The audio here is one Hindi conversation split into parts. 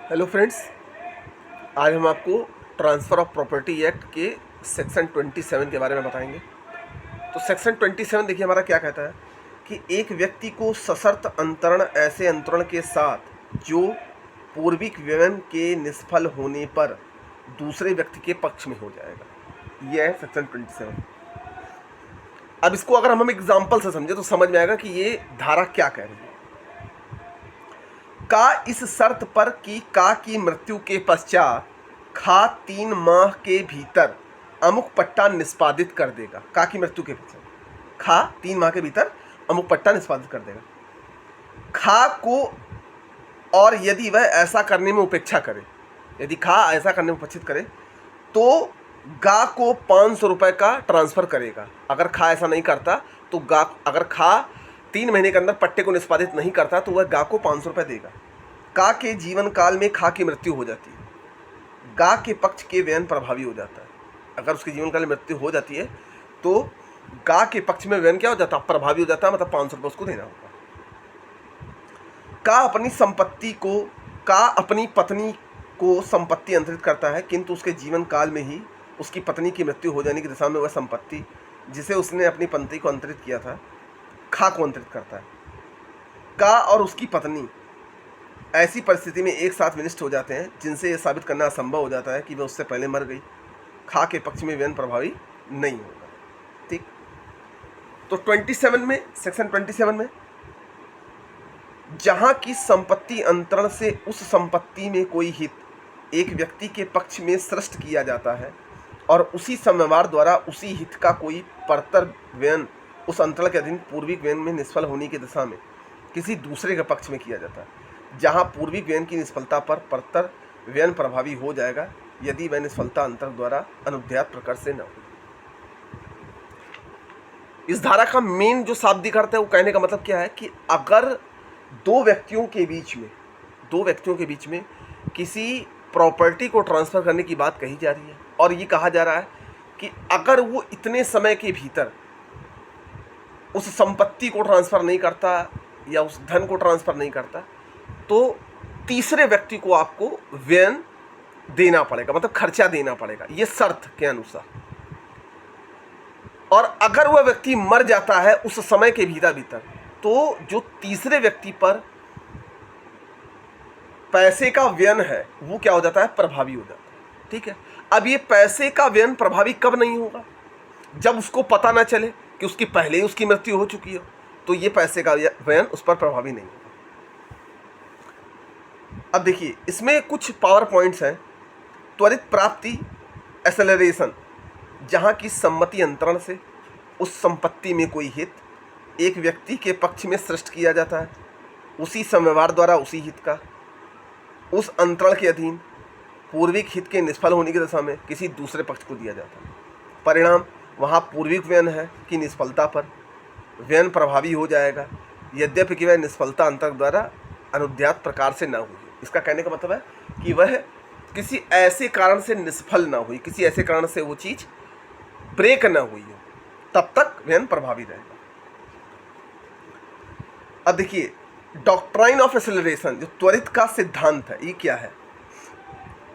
हेलो फ्रेंड्स, आज हम आपको ट्रांसफ़र ऑफ प्रॉपर्टी एक्ट के सेक्शन 27 के बारे में बताएंगे। तो सेक्शन 27 देखिए हमारा क्या कहता है कि एक व्यक्ति को सशर्त अंतरण ऐसे अंतरण के साथ जो पूर्विक व्यवन के निष्फल होने पर दूसरे व्यक्ति के पक्ष में हो जाएगा। यह है सेक्शन 27। अब इसको अगर हम एग्जाम्पल से समझे तो समझ में आएगा कि ये धारा क्या कह रही है। का इस शर्त पर कि का की मृत्यु के पश्चात खा 3 माह के भीतर अमुक पट्टा निष्पादित कर देगा। का की मृत्यु के पश्चात खा 3 माह के भीतर अमुक पट्टा निष्पादित कर देगा। खा को और यदि वह ऐसा करने में उपेक्षा करे, यदि खा ऐसा करने में उपस्थित करे तो गा को 500 रुपये का ट्रांसफ़र करेगा। अगर खा ऐसा नहीं करता तो गा, अगर खा 3 महीने के अंदर पट्टे को निष्पादित नहीं करता तो वह गा को 500 रुपये देगा। का के जीवन काल में खा की मृत्यु हो जाती है, गा के पक्ष के व्ययन प्रभावी हो जाता है। अगर उसके जीवन काल में मृत्यु हो जाती है तो गा के पक्ष में व्ययन क्या हो जाता है, प्रभावी हो जाता है, मतलब 500 रुपये उसको देना होगा। का अपनी संपत्ति को, का अपनी पत्नी को संपत्ति अंतरित करता है, किंतु उसके जीवन काल में ही उसकी पत्नी की मृत्यु हो जाने की दशा में वह संपत्ति जिसे उसने अपनी पत्नी को अंतरित किया था खा को अंतरित करता है। का और उसकी पत्नी ऐसी परिस्थिति में एक साथ विनिष्ट हो जाते हैं जिनसे यह साबित करना असंभव हो जाता है कि वह उससे पहले मर गई। खा के पक्ष में व्ययन प्रभावी नहीं होगा। ठीक, तो 27 में, सेक्शन 27 में जहां की संपत्ति अंतरण से उस संपत्ति में कोई हित एक व्यक्ति के पक्ष में सृष्ट किया जाता है और उसी समव्यवहार द्वारा उसी हित का कोई परतर व्ययन उस अंतरण के अधीन पूर्विक व्ययन में निष्फल होने की दशा में किसी दूसरे के पक्ष में किया जाता है। जहां पूर्विक व्ययन की निष्फलता पर परतर व्ययन प्रभावी हो जाएगा यदि वह निष्फलता अंतर द्वारा अनुध्यात प्रकार से न हो। इस धारा का मेन जो शाब्दिक अर्थ है वो कहने का मतलब क्या है कि अगर दो व्यक्तियों के बीच में किसी प्रॉपर्टी को ट्रांसफ़र करने की बात कही जा रही है और ये कहा जा रहा है कि अगर वो इतने समय के भीतर उस संपत्ति को ट्रांसफ़र नहीं करता या उस धन को ट्रांसफ़र नहीं करता तो तीसरे व्यक्ति को आपको व्ययन देना पड़ेगा, मतलब खर्चा देना पड़ेगा, ये शर्त के अनुसार। और अगर वह व्यक्ति मर जाता है उस समय के भीतर तो जो तीसरे व्यक्ति पर पैसे का व्ययन है वो क्या हो जाता है, प्रभावी हो जाता है। ठीक है, अब ये पैसे का व्ययन प्रभावी कब नहीं होगा, जब उसको पता ना चले कि उसकी पहले ही उसकी मृत्यु हो चुकी हो, तो ये पैसे का व्ययन उस पर प्रभावी नहीं होगा। अब देखिए इसमें कुछ पावर पॉइंट्स हैं। त्वरित प्राप्ति, एक्सेलरेशन, जहाँ की सम्मति अंतरण से उस संपत्ति में कोई हित एक व्यक्ति के पक्ष में सृष्ट किया जाता है, उसी समव्यवहार द्वारा उसी हित का उस अंतरण के अधीन पूर्विक हित के निष्फल होने की दशा में किसी दूसरे पक्ष को दिया जाता है। परिणाम वहाँ पूर्विक व्ययन है कि निष्फलता पर व्ययन प्रभावी हो जाएगा यद्यपि कि वह निष्फलता अंतर द्वारा अनुध्यात प्रकार से न हुई। इसका कहने का मतलब है कि वह किसी ऐसे कारण से निष्फल ना हुई, किसी ऐसे कारण से वो चीज़ ब्रेक ना हुई हो, तब तक व्ययन प्रभावी रहेगा। अब देखिए डॉक्ट्राइन ऑफ एक्सेलरेशन, जो त्वरित का सिद्धांत है, ये क्या है?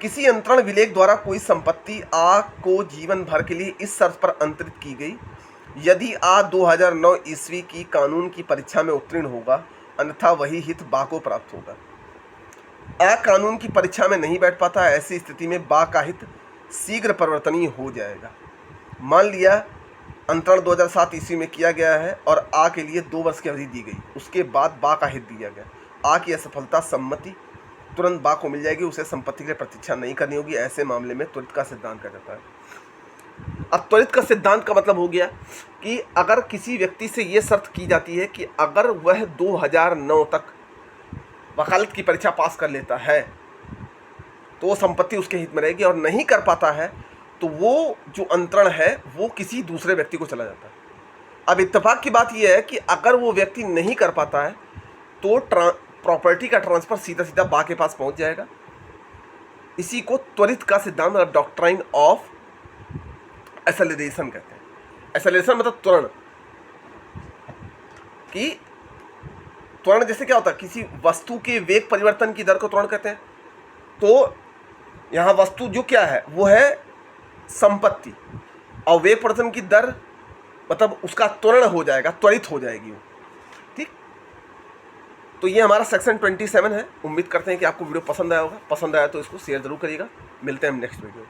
किसी अंतरण विलेख द्वारा कोई संपत्ति आ को जीवन भर के लिए इस शर्त पर अंतरित की गई यदि आ 2009 ईस्वी की कानून की परीक्षा में उत्तीर्ण होगा, अन्यथा वही हित बा को प्राप्त होगा। आ कानून की परीक्षा में नहीं बैठ पाता, ऐसी स्थिति में बा का हित शीघ्र परिवर्तनीय हो जाएगा। मान लिया अंतरण 2007 ईस्वी में किया गया है और आ के लिए 2 वर्ष की अवधि दी गई, उसके बाद बा का हित दिया गया। आ की असफलता सम्मति तुरंत बा को मिल जाएगी, उसे संपत्ति के लिए प्रतीक्षा नहीं करनी होगी। ऐसे मामले में त्वरित का सिद्धांत कहा जाता है। अब त्वरित का सिद्धांत का मतलब हो गया कि अगर किसी व्यक्ति से ये शर्त की जाती है कि अगर वह 2009 तक वकालत की परीक्षा पास कर लेता है तो वो संपत्ति उसके हित में रहेगी, और नहीं कर पाता है तो वो जो अंतरण है वो किसी दूसरे व्यक्ति को चला जाता है। अब इत्तेफाक की बात यह है कि अगर वो व्यक्ति नहीं कर पाता है तो प्रॉपर्टी का ट्रांसफ़र सीधा सीधा बा के पास पहुंच जाएगा। इसी को त्वरित का सिद्धांत, मतलब डॉक्ट्राइन ऑफ एक्सेलरेशन कहते हैं। एक्सेलरेशन मतलब त्वरण, कि त्वरण जैसे क्या होता है, किसी वस्तु के वेग परिवर्तन की दर को त्वरण कहते हैं। तो यहाँ वस्तु जो क्या है वो है संपत्ति, और वेग प्रवर्तन की दर मतलब उसका त्वरण हो जाएगा, त्वरित हो जाएगी वो। ठीक, तो ये हमारा सेक्शन 27 है। उम्मीद करते हैं कि आपको वीडियो पसंद आया होगा। पसंद आया तो इसको शेयर जरूर करिएगा। मिलते हैं हम नेक्स्ट वीडियो में।